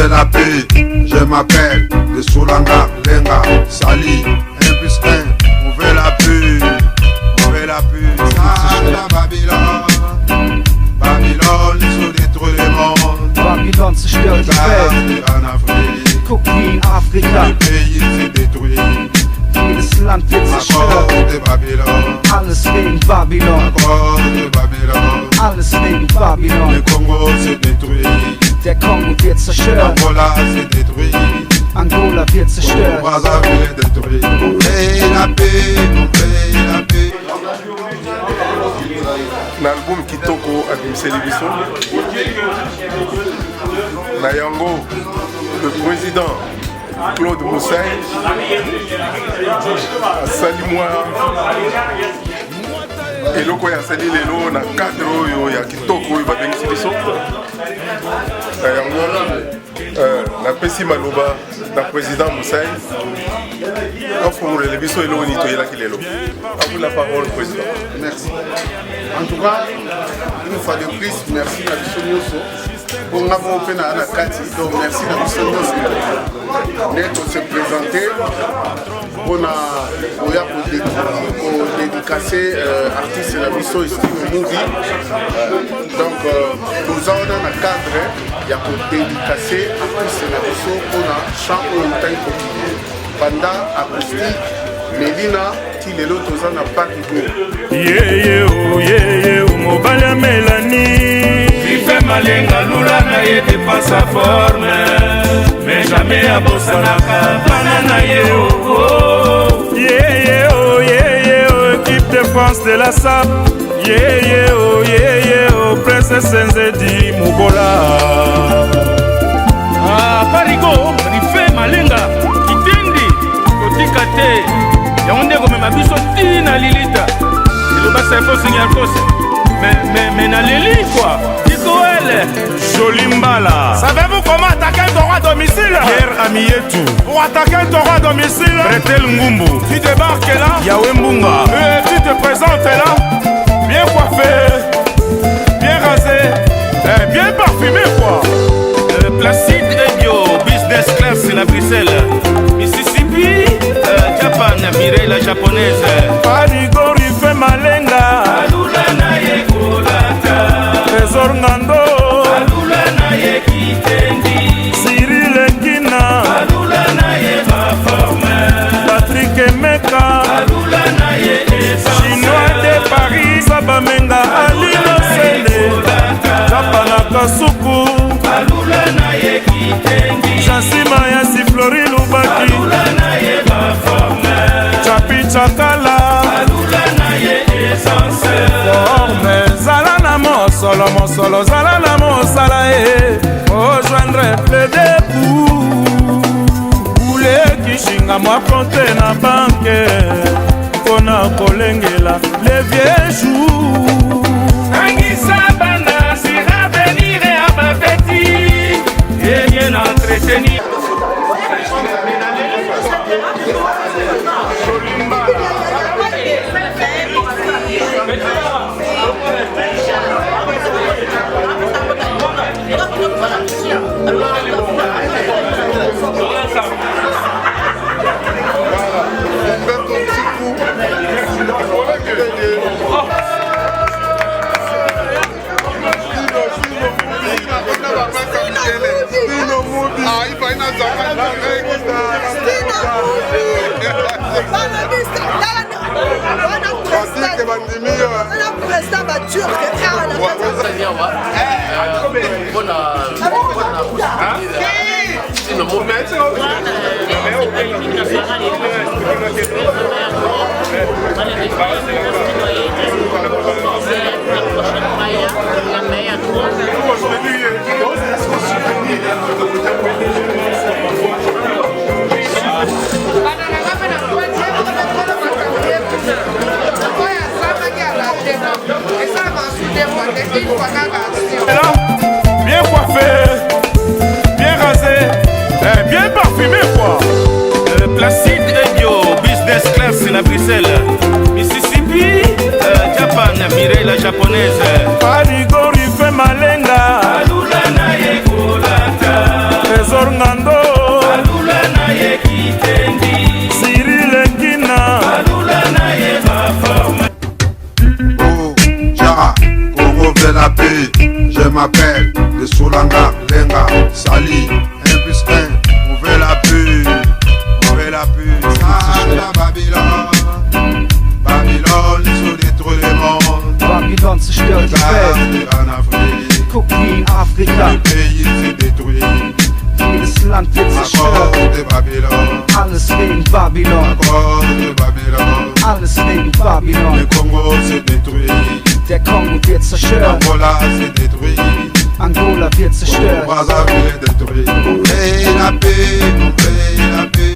veux la paix, je m'appelle de Soulanga, Lenga, Sali, 1 plus 1. On veut la paix, on veut la paix. Sala Babylone, Babylone, ils ont détruit le monde. Babylone zerstört die Welt. En Afrique, Guck wie in Afrika, le pays s'est détruit. jedes Land wird À zerstört. cause de Babylone, Alles wegen à Babylon, cause de Babylone. alles wegen Le Babylon. Congo s'est détruit, Der Kongo wird zerstört, Angola s'est détruit, Angola wird zerstört. Brazzaville est détruit. On veut la paix, on veut la paix. L'album Kitoko abimisi biso na yango le président Claude Moussaï asali mwa eloko ya asali lelo na cadre oyo ya kitoko oyo babengisi biso na yango napesi maloba na président Moussaï afungolele biso eloko nini toyelaki lelo. A vous la parole, président. Merci. En tout cas, une fois de plus, merci à Bissonioso. Pour m'avoir fait la Kati, donc merci à Bissonioso. D'être se présenter. On a dédicacé artiste la Bisso Steve Movie. Donc, nous avons dans le cadre, il y a pour dédicacer artiste la Bisso. On a chant au temps pendant acoustique. Medina tilelo toza na pakigo mobali ya Mélanie Vive Malenga lula na ye dépasse sa forme mais jamais abosanaka bana na ye équipe de France de la SAP Prince Senzedi Mubola Parigo Vive Malenga Kitendi kotika te Yonde comme ma biso tina lilita le basa faut signer cause mais na lili quoi Ikoele Jolimbala. Savez-vous comment attaquer un taureau à domicile? Pierre Amietu. Pour attaquer un taureau à domicile, Bretel Ngumbu. Tu débarques là, Yahweh Mbunga. Et tu te présentes là, bien coiffé, bien rasé, bien parfumé quoi. Placide et bio, business class la Bruxelles. Mississippi, Japan, Mireille la japonaise. Parigori fait Malenga. Alula na ye kolata. Trésor Ngando. Alula na ye Kitendi. Cyril Ekina. Alula na ye Maforme. Patrick Emeka. Alula na ye Esa. Chinois de Paris. Sabamenga Alilo Sele. Japana Kasuku. Alula na ye Kitendi. Chansima ya Siflori Lubaki. Alula na ye Maforme. Chapi Chakala. Alula na ye Essence. Forme Zala na mosolo mosolo Zala na mosala rejoindre le debout. Oule kishinga mwa konte na banke Kona kolengela les vieux jours. Angisa banda si ravenir à ma fête et bien entretenu. Bien coiffé, bien rasé, bien parfumé quoi. Placide et bio, business class la Bruxelles. Mississippi, Japan, Mireille la japonaise. Parigori fait mal. la paix. Je m'appelle de Soulanga, Lenga, Sali, 1 plus 1. On veut la paix, on veut la paix. Sala Babylone, Babylone, so détruit le monde. Babylon zerstört die Welt. En Afrique, Guck wie in Afrika, le pays s'est détruit. jedes Land wird À cause zerstört. de Babylone, Alles wegen Babylon, à cause de Babylone. alles wegen Le Babylon. Congo s'est détruit, Der Kongo wird zerstört, Angola s'est détruit, Angola wird zerstört. Brazzaville est détruit. On veut la paix, on veut